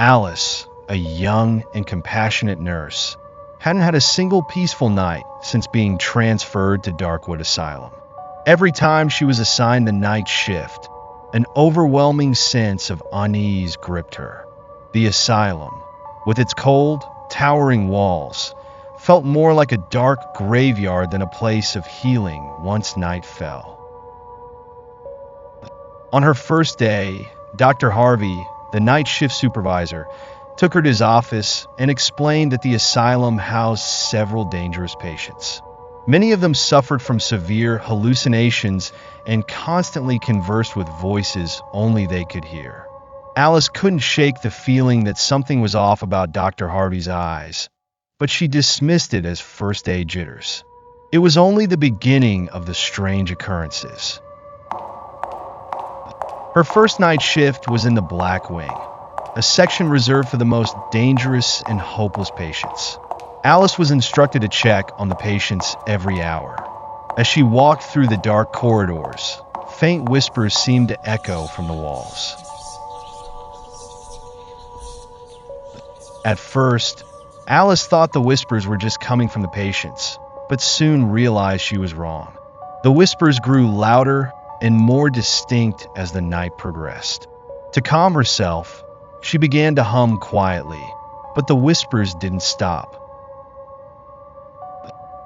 Alice, a young and compassionate nurse, hadn't had a single peaceful night since being transferred to Darkwood Asylum. Every time she was assigned the night shift, an overwhelming sense of unease gripped her. The asylum, with its cold, towering walls, felt more like a dark graveyard than a place of healing once night fell. On her first day, Dr. Harvey, the night shift supervisor, took her to his office and explained that the asylum housed several dangerous patients. Many of them suffered from severe hallucinations and constantly conversed with voices only they could hear. Alice couldn't shake the feeling that something was off about Dr. Harvey's eyes, but she dismissed it as first-day jitters. It was only the beginning of the strange occurrences. Her first night shift was in the Black Wing, a section reserved for the most dangerous and hopeless patients. Alice was instructed to check on the patients every hour. As she walked through the dark corridors, faint whispers seemed to echo from the walls. At first, Alice thought the whispers were just coming from the patients, but soon realized she was wrong. The whispers grew louder and more distinct as the night progressed. To calm herself, she began to hum quietly, but the whispers didn't stop.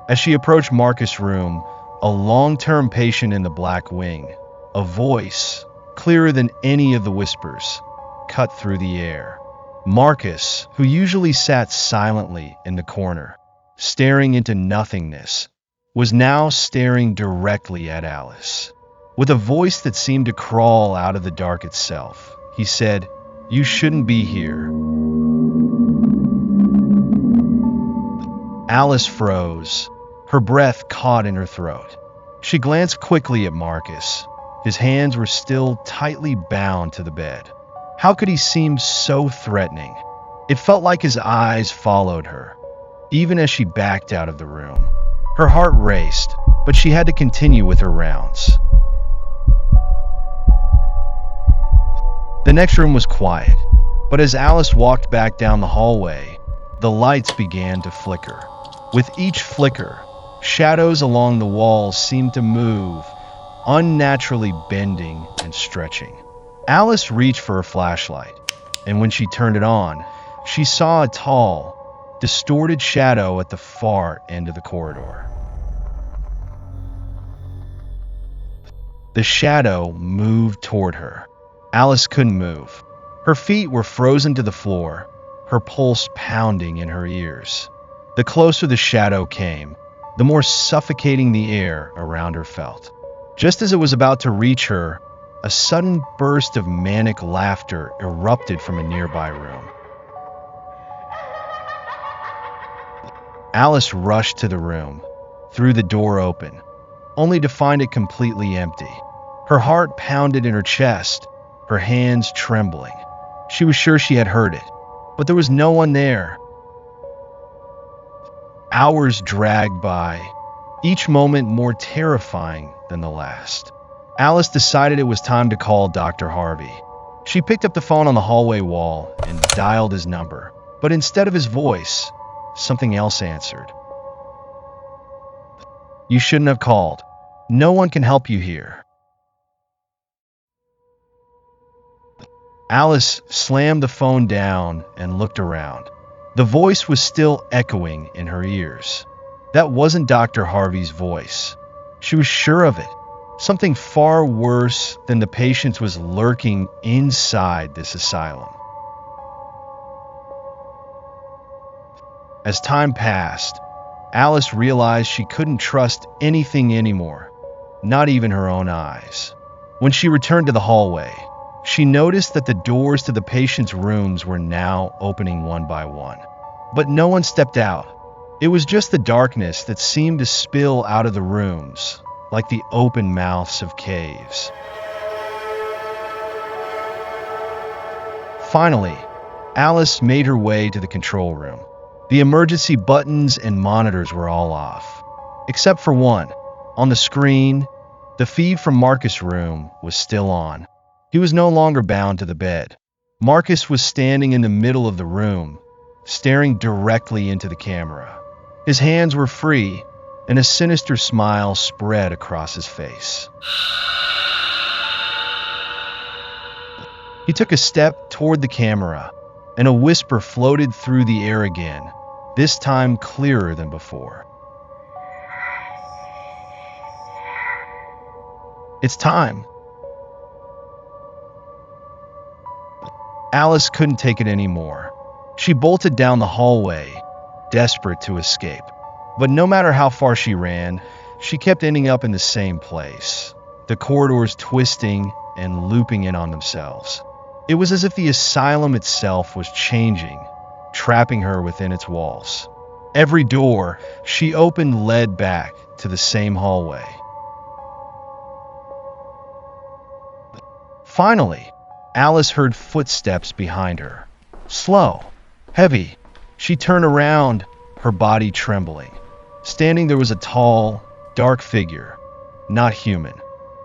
As she approached Marcus' room, a long-term patient in the Black Wing, a voice, clearer than any of the whispers, cut through the air. Marcus, who usually sat silently in the corner, staring into nothingness, was now staring directly at Alice. With a voice that seemed to crawl out of the dark itself, he said, "You shouldn't be here." Alice froze, her breath caught in her throat. She glanced quickly at Marcus. His hands were still tightly bound to the bed. How could he seem so threatening? It felt like his eyes followed her, even as she backed out of the room. Her heart raced, but she had to continue with her rounds. The next room was quiet, but as Alice walked back down the hallway, the lights began to flicker. With each flicker, shadows along the walls seemed to move, unnaturally bending and stretching. Alice reached for her flashlight, and when she turned it on, she saw a tall, distorted shadow at the far end of the corridor. The shadow moved toward her. Alice couldn't move. Her feet were frozen to the floor, her pulse pounding in her ears. The closer the shadow came, the more suffocating the air around her felt. Just as it was about to reach her, a sudden burst of manic laughter erupted from a nearby room. Alice rushed to the room, threw the door open, only to find it completely empty. Her heart pounded in her chest, her hands trembling. She was sure she had heard it, but there was no one there. Hours dragged by, each moment more terrifying than the last. Alice decided it was time to call Dr. Harvey. She picked up the phone on the hallway wall and dialed his number, but instead of his voice, something else answered. "You shouldn't have called. No one can help you here." Alice slammed the phone down and looked around. The voice was still echoing in her ears. That wasn't Dr. Harvey's voice. She was sure of it. Something far worse than the patients was lurking inside this asylum. As time passed, Alice realized she couldn't trust anything anymore, not even her own eyes. When she returned to the hallway, she noticed that the doors to the patients' rooms were now opening one by one. But no one stepped out. It was just the darkness that seemed to spill out of the rooms, like the open mouths of caves. Finally, Alice made her way to the control room. The emergency buttons and monitors were all off, except for one. On the screen, the feed from Marcus' room was still on. He was no longer bound to the bed. Marcus was standing in the middle of the room, staring directly into the camera. His hands were free, and a sinister smile spread across his face. He took a step toward the camera, and a whisper floated through the air again, this time clearer than before. "It's time." Alice couldn't take it anymore. She bolted down the hallway, desperate to escape. But no matter how far she ran, she kept ending up in the same place, the corridors twisting and looping in on themselves. It was as if the asylum itself was changing, trapping her within its walls. Every door she opened led back to the same hallway. Finally, Alice heard footsteps behind her. Slow, heavy. She turned around, her body trembling. Standing there was a tall, dark figure, not human.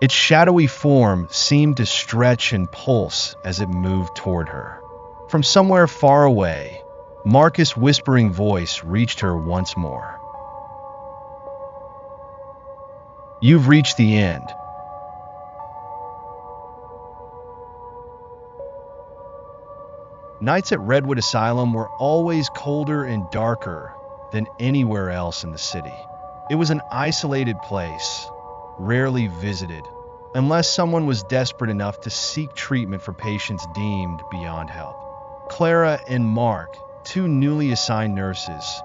Its shadowy form seemed to stretch and pulse as it moved toward her. From somewhere far away, Marcus' whispering voice reached her once more. "You've reached the end." Nights at Redwood Asylum were always colder and darker than anywhere else in the city. It was an isolated place, rarely visited, unless someone was desperate enough to seek treatment for patients deemed beyond help. Clara and Mark, two newly assigned nurses,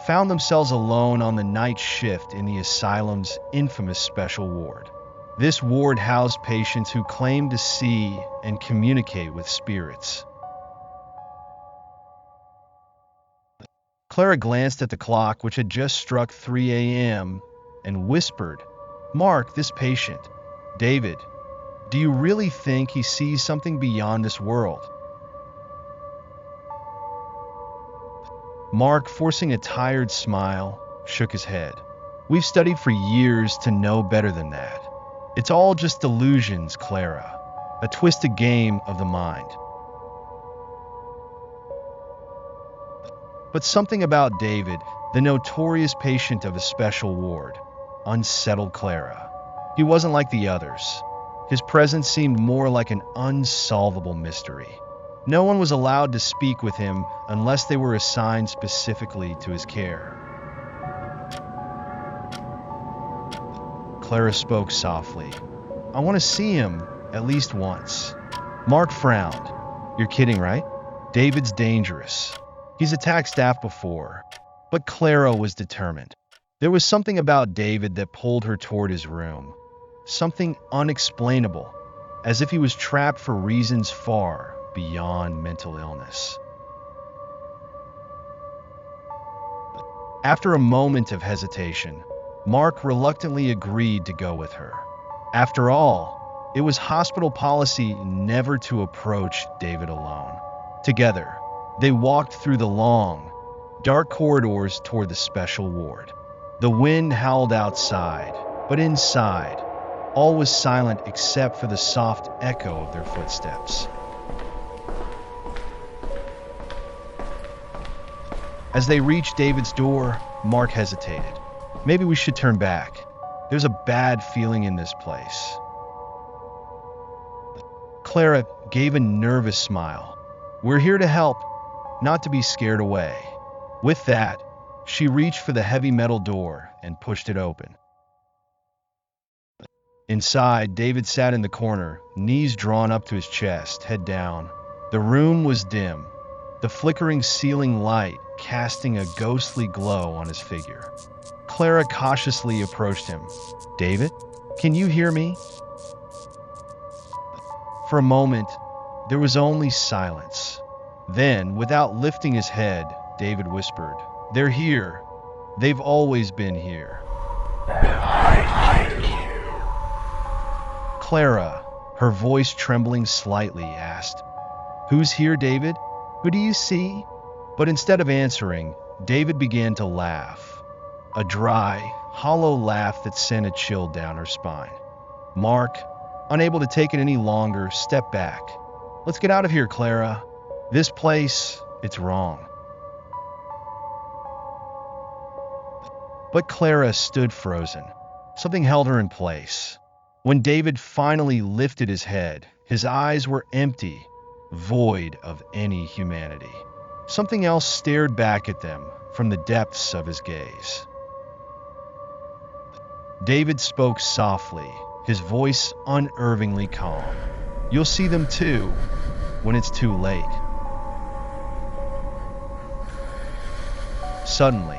found themselves alone on the night shift in the asylum's infamous special ward. This ward housed patients who claimed to see and communicate with spirits. Clara glanced at the clock, which had just struck 3 a.m., and whispered, "Mark, this patient, David, do you really think he sees something beyond this world?" Mark, forcing a tired smile, shook his head. "We've studied for years to know better than that. It's all just delusions, Clara, a twisted game of the mind." But something about David, the notorious patient of a special ward, unsettled Clara. He wasn't like the others. His presence seemed more like an unsolvable mystery. No one was allowed to speak with him unless they were assigned specifically to his care. Clara spoke softly. "I want to see him at least once." Mark frowned. "You're kidding, right? David's dangerous. He's attacked staff before." But Clara was determined. There was something about David that pulled her toward his room. Something unexplainable, as if he was trapped for reasons far beyond mental illness. After a moment of hesitation, Mark reluctantly agreed to go with her. After all, it was hospital policy never to approach David alone. Together, they walked through the long, dark corridors toward the special ward. The wind howled outside, but inside, all was silent except for the soft echo of their footsteps. As they reached David's door, Mark hesitated. "Maybe we should turn back. There's a bad feeling in this place." Clara gave a nervous smile. "We're here to help, not to be scared away." With that, she reached for the heavy metal door and pushed it open. Inside, David sat in the corner, knees drawn up to his chest, head down. The room was dim, the flickering ceiling light casting a ghostly glow on his figure. Clara cautiously approached him. "David, can you hear me?" For a moment, there was only silence. Then, without lifting his head, David whispered, "They're here. They've always been here." Behind you. Clara, her voice trembling slightly, asked, "Who's here, David? Who do you see?" But instead of answering, David began to laugh. A dry, hollow laugh that sent a chill down her spine. Mark, unable to take it any longer, stepped back. Let's get out of here, Clara. This place, it's wrong. But Clara stood frozen. Something held her in place. When David finally lifted his head, his eyes were empty, void of any humanity. Something else stared back at them from the depths of his gaze. David spoke softly, his voice unervingly calm. You'll see them too, when it's too late. Suddenly,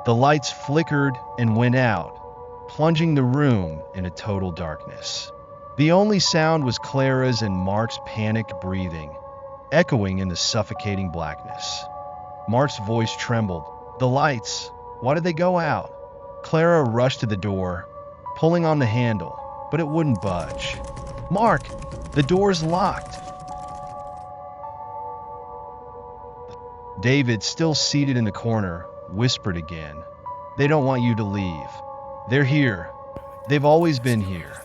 the lights flickered and went out, plunging the room in a total darkness. The only sound was Clara's and Mark's panicked breathing, echoing in the suffocating blackness. Mark's voice trembled. The lights, why did they go out? Clara rushed to the door, pulling on the handle, but it wouldn't budge. Mark, the door's locked. David, still seated in the corner, whispered again. They don't want you to leave. They're here. They've always been here.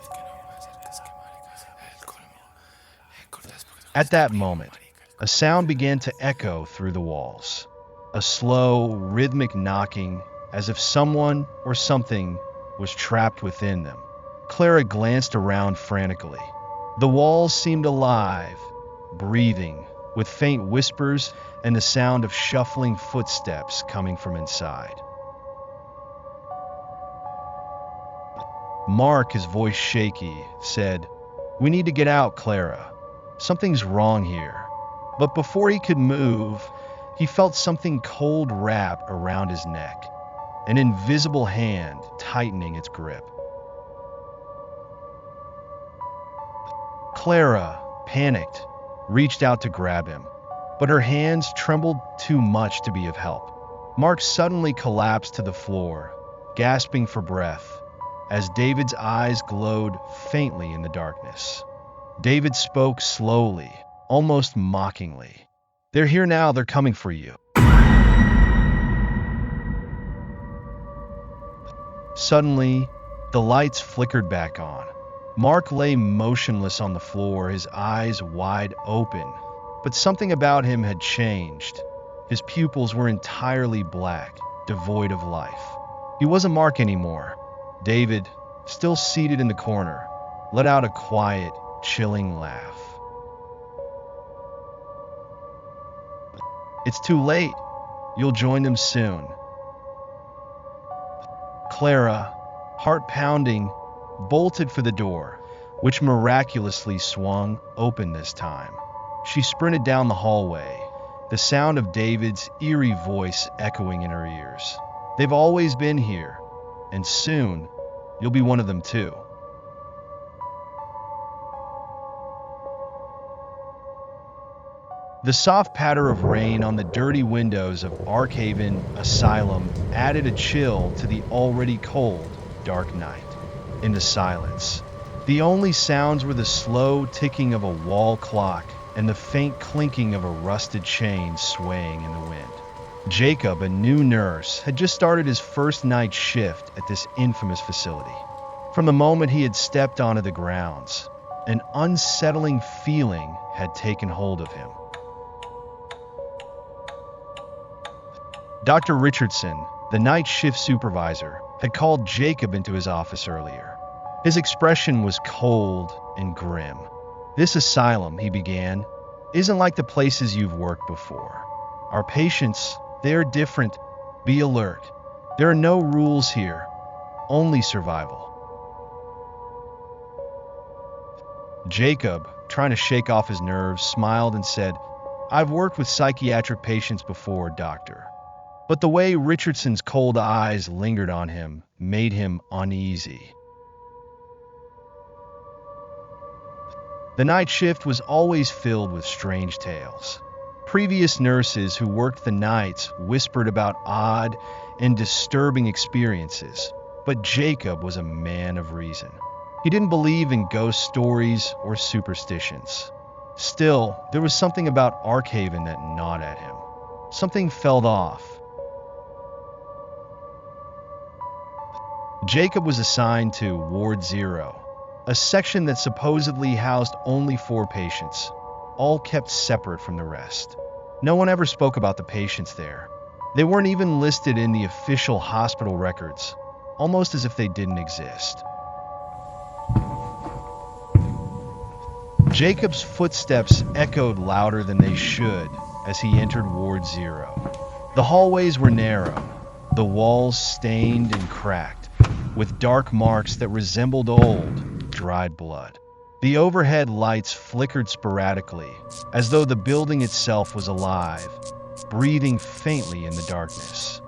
At that moment, a sound began to echo through the walls. A slow, rhythmic knocking, as if someone or something was trapped within them. Clara glanced around frantically. The walls seemed alive, breathing, with faint whispers and the sound of shuffling footsteps coming from inside. Mark, his voice shaky, said, "We need to get out, Clara. Something's wrong here." But before he could move, he felt something cold wrap around his neck, an invisible hand tightening its grip. Clara, panicked, reached out to grab him, but her hands trembled too much to be of help. Mark suddenly collapsed to the floor, gasping for breath, as David's eyes glowed faintly in the darkness. David spoke slowly, almost mockingly. "They're here now, they're coming for you." Suddenly, the lights flickered back on. Mark lay motionless on the floor, his eyes wide open, but something about him had changed. His pupils were entirely black, devoid of life. He wasn't Mark anymore. David, still seated in the corner, let out a quiet, chilling laugh. "It's too late. You'll join them soon." Clara, heart pounding, bolted for the door, which miraculously swung open this time. She sprinted down the hallway, the sound of David's eerie voice echoing in her ears. "They've always been here, and soon you'll be one of them too." The soft patter of rain on the dirty windows of Awaken Asylum added a chill to the already cold, dark night. In the silence, the only sounds were the slow ticking of a wall clock and the faint clinking of a rusted chain swaying in the wind. Jacob, a new nurse, had just started his first night shift at this infamous facility. From the moment he had stepped onto the grounds, an unsettling feeling had taken hold of him. Dr. Richardson, the night shift supervisor, had called Jacob into his office earlier. His expression was cold and grim. "This asylum," he began, "isn't like the places you've worked before. Our patients, they're different. Be alert. There are no rules here, only survival." Jacob, trying to shake off his nerves, smiled and said, "I've worked with psychiatric patients before, doctor." But the way Richardson's cold eyes lingered on him made him uneasy. The night shift was always filled with strange tales. Previous nurses who worked the nights whispered about odd and disturbing experiences, but Jacob was a man of reason. He didn't believe in ghost stories or superstitions. Still, there was something about Awaken that gnawed at him. Something felt off. Jacob was assigned to Ward 0, a section that supposedly housed only 4 patients, all kept separate from the rest. No one ever spoke about the patients there. They weren't even listed in the official hospital records, almost as if they didn't exist. Jacob's footsteps echoed louder than they should as he entered Ward 0. The hallways were narrow, the walls stained and cracked, with dark marks that resembled old, dried blood. The overhead lights flickered sporadically, as though the building itself was alive, breathing faintly in the darkness.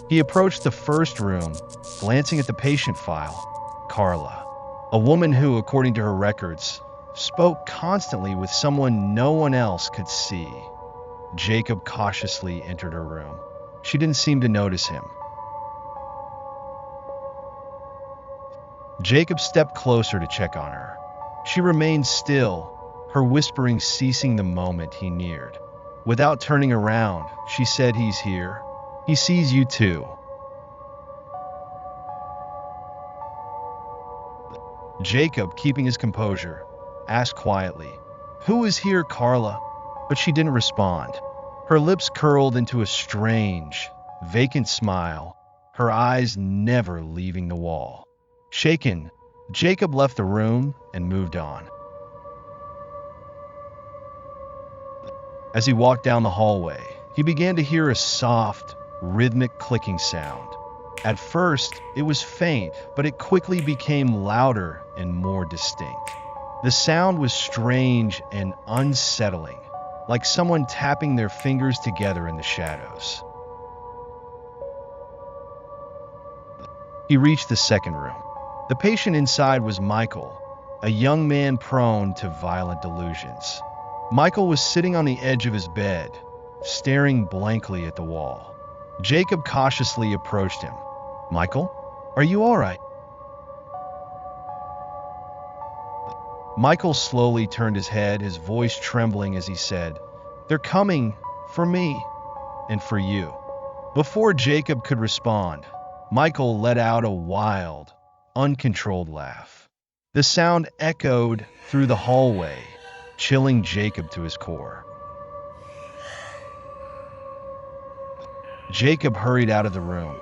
He approached the first room, glancing at the patient file. Carla, a woman who, according to her records, spoke constantly with someone no one else could see. Jacob cautiously entered her room. She didn't seem to notice him. Jacob stepped closer to check on her. She remained still, her whispering ceasing the moment he neared. Without turning around, she said, "He's here. He sees you too." Jacob, keeping his composure, asked quietly, "Who is here, Carla?" But she didn't respond. Her lips curled into a strange, vacant smile, her eyes never leaving the wall. Shaken, Jacob left the room and moved on. As he walked down the hallway, he began to hear a soft, rhythmic clicking sound. At first, it was faint, but it quickly became louder and more distinct. The sound was strange and unsettling, like someone tapping their fingers together in the shadows. He reached the second room. The patient inside was Michael, a young man prone to violent delusions. Michael was sitting on the edge of his bed, staring blankly at the wall. Jacob cautiously approached him. "Michael, are you all right?" Michael slowly turned his head, his voice trembling as he said, "They're coming for me and for you." Before Jacob could respond, Michael let out a wild, uncontrolled laugh. The sound echoed through the hallway, chilling Jacob to his core. Jacob hurried out of the room.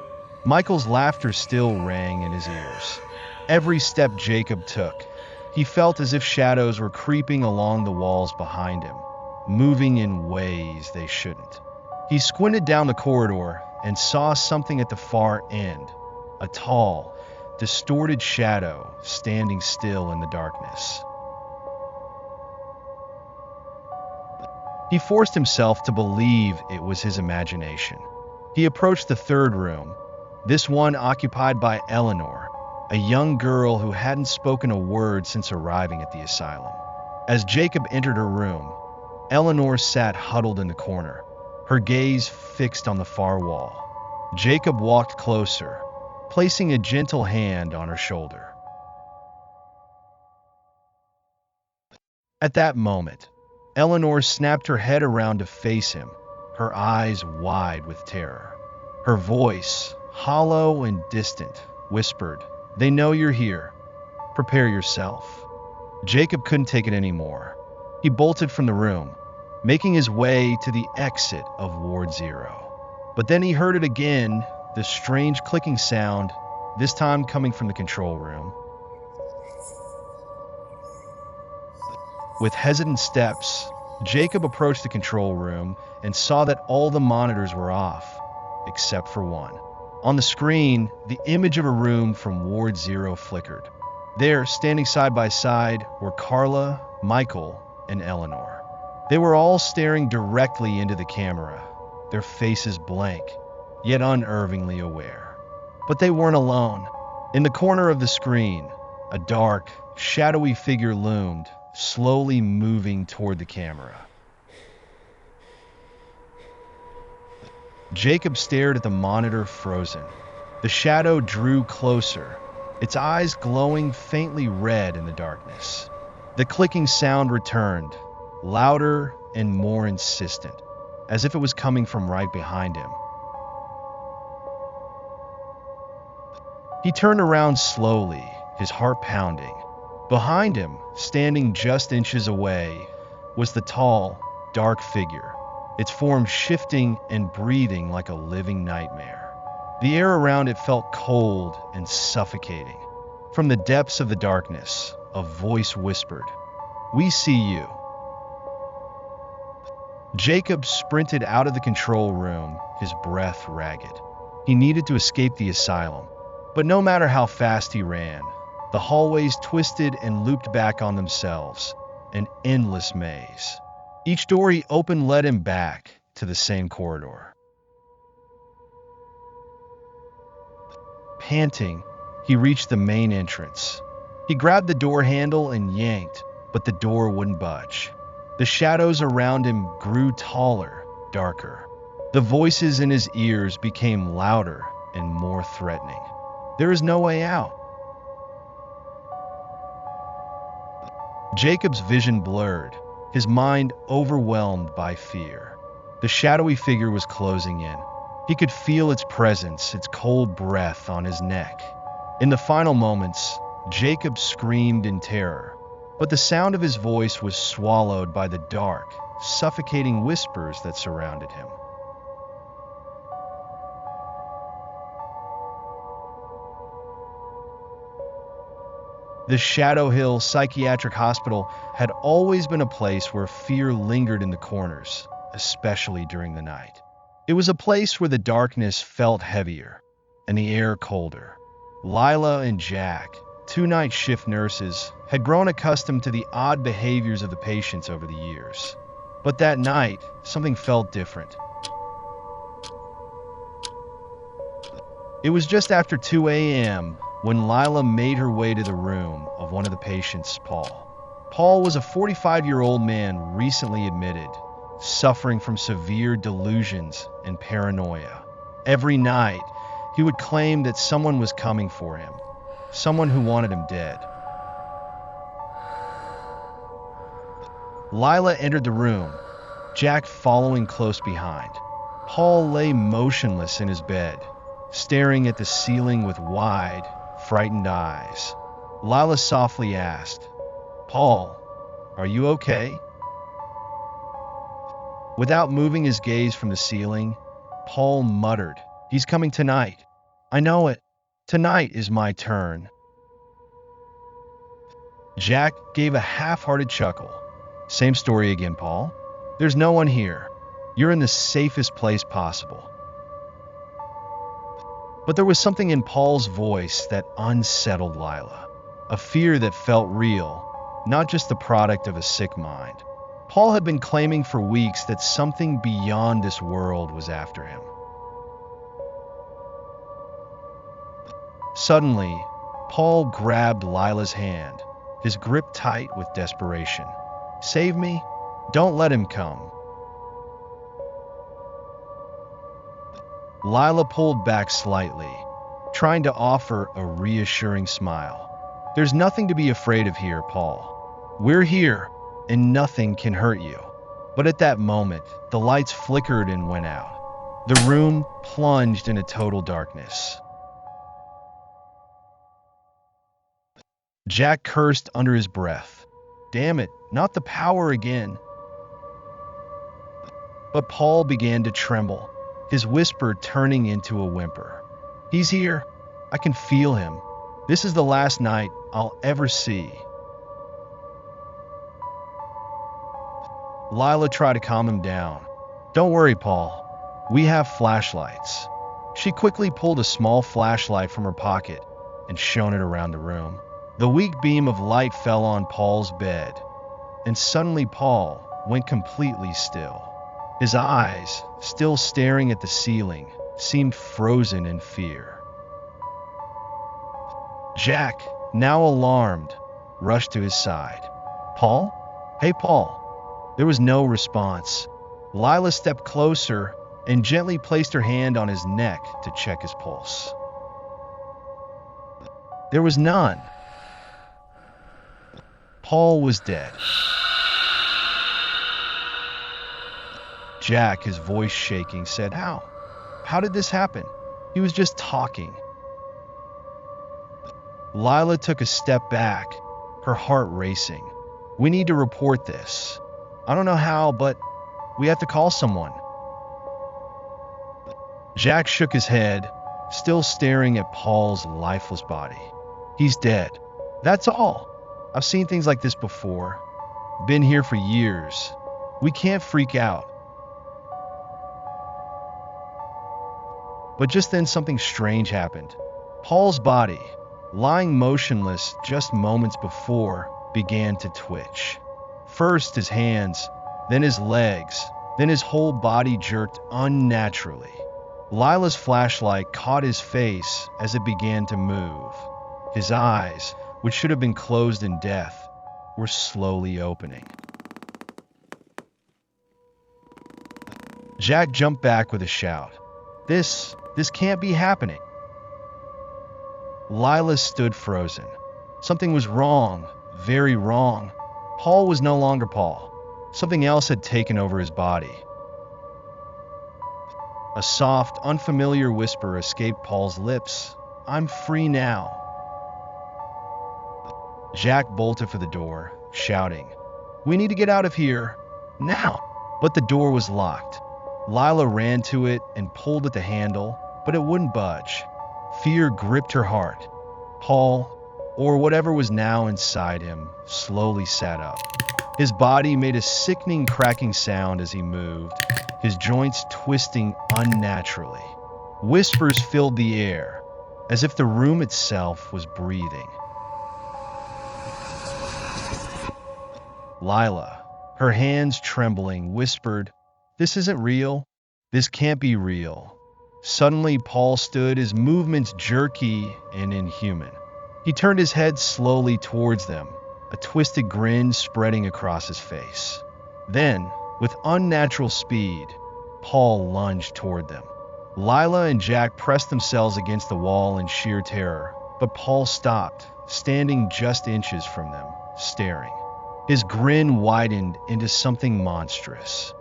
Michael's laughter still rang in his ears. Every step Jacob took, he felt as if shadows were creeping along the walls behind him, moving in ways they shouldn't. He squinted down the corridor and saw something at the far end, a tall, distorted shadow standing still in the darkness. He forced himself to believe it was his imagination. He approached the third room, this one occupied by Eleanor, a young girl who hadn't spoken a word since arriving at the asylum. As Jacob entered her room, Eleanor sat huddled in the corner, her gaze fixed on the far wall. Jacob walked closer, placing a gentle hand on her shoulder. At that moment, Eleanor snapped her head around to face him, her eyes wide with terror. Her voice, hollow and distant, whispered, "They know you're here. Prepare yourself." Jacob couldn't take it anymore. He bolted from the room, making his way to the exit of Ward 0. But then he heard it again, the strange clicking sound, this time coming from the control room. With hesitant steps, Jacob approached the control room and saw that all the monitors were off, except for one. On the screen, the image of a room from Ward 0 flickered. There, standing side by side, were Carla, Michael, and Eleanor. They were all staring directly into the camera, their faces blank, yet unnervingly aware. But they weren't alone. In the corner of the screen, a dark, shadowy figure loomed, slowly moving toward the camera. Jacob stared at the monitor, frozen. The shadow drew closer, its eyes glowing faintly red in the darkness. The clicking sound returned, louder and more insistent, as if it was coming from right behind him. He turned around slowly, his heart pounding. Behind him, standing just inches away, was the tall, dark figure, its form shifting and breathing like a living nightmare. The air around it felt cold and suffocating. From the depths of the darkness, a voice whispered, "We see you." Jacob sprinted out of the control room, his breath ragged. He needed to escape the asylum, but no matter how fast he ran, the hallways twisted and looped back on themselves, an endless maze. Each door he opened led him back to the same corridor. Panting, he reached the main entrance. He grabbed the door handle and yanked, but the door wouldn't budge. The shadows around him grew taller, darker. The voices in his ears became louder and more threatening. There is no way out. Jacob's vision blurred, his mind overwhelmed by fear. The shadowy figure was closing in. He could feel its presence, its cold breath on his neck. In the final moments, Jacob screamed in terror, but the sound of his voice was swallowed by the dark, suffocating whispers that surrounded him. The Shadow Hill Psychiatric Hospital had always been a place where fear lingered in the corners, especially during the night. It was a place where the darkness felt heavier and the air colder. Lila and Jack, two night shift nurses, had grown accustomed to the odd behaviors of the patients over the years. But that night, something felt different. It was just after 2 a.m. when Lila made her way to the room of one of the patients, Paul. Paul was a 45-year-old man recently admitted, suffering from severe delusions and paranoia. Every night, he would claim that someone was coming for him, someone who wanted him dead. Lila entered the room, Jack following close behind. Paul lay motionless in his bed, staring at the ceiling with wide, frightened eyes. Lila softly asked, "Paul, are you okay?" Without moving his gaze from the ceiling, Paul muttered, "He's coming tonight. I know it. Tonight is my turn." Jack gave a half-hearted chuckle. "Same story again, Paul. There's no one here. You're in the safest place possible." But there was something in Paul's voice that unsettled Lila, a fear that felt real, not just the product of a sick mind. Paul had been claiming for weeks that something beyond this world was after him. Suddenly, Paul grabbed Lila's hand, his grip tight with desperation. "Save me. Don't let him come." Lila pulled back slightly, trying to offer a reassuring smile. "There's nothing to be afraid of here, Paul. We're here, and nothing can hurt you." But at that moment, the lights flickered and went out. The room plunged into total darkness. Jack cursed under his breath. Damn it, not the power again. But Paul began to tremble, his whisper turning into a whimper. "He's here. I can feel him. This is the last night I'll ever see." Lila tried to calm him down. "Don't worry, Paul. We have flashlights." She quickly pulled a small flashlight from her pocket and shone it around the room. The weak beam of light fell on Paul's bed, and suddenly Paul went completely still. His eyes, still staring at the ceiling, seemed frozen in fear. Jack, now alarmed, rushed to his side. "Paul? Hey, Paul." There was no response. Lila stepped closer and gently placed her hand on his neck to check his pulse. There was none. Paul was dead. Jack, his voice shaking, said, "How? How did this happen? He was just talking." Lila took a step back, her heart racing. "We need to report this. I don't know how, but we have to call someone." Jack shook his head, still staring at Paul's lifeless body. "He's dead. That's all. I've seen things like this before. Been here for years. We can't freak out." But just then something strange happened. Paul's body, lying motionless just moments before, began to twitch. First his hands, then his legs, then his whole body jerked unnaturally. Lila's flashlight caught his face as it began to move. His eyes, which should have been closed in death, were slowly opening. Jack jumped back with a shout. This can't be happening." Lila stood frozen. Something was wrong, very wrong. Paul was no longer Paul. Something else had taken over his body. A soft, unfamiliar whisper escaped Paul's lips. "I'm free now." Jack bolted for the door, shouting, "We need to get out of here, now!" But the door was locked. Lila ran to it and pulled at the handle, but it wouldn't budge. Fear gripped her heart. Paul, or whatever was now inside him, slowly sat up. His body made a sickening cracking sound as he moved, his joints twisting unnaturally. Whispers filled the air, as if the room itself was breathing. Lila, her hands trembling, whispered, "This isn't real. This can't be real." Suddenly, Paul stood, his movements jerky and inhuman. He turned his head slowly towards them, a twisted grin spreading across his face. Then, with unnatural speed, Paul lunged toward them. Lila and Jack pressed themselves against the wall in sheer terror, but Paul stopped, standing just inches from them, staring. His grin widened into something monstrous.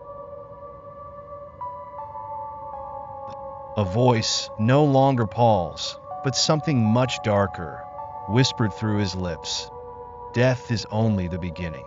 A voice, no longer Paul's, but something much darker, whispered through his lips, "Death is only the beginning."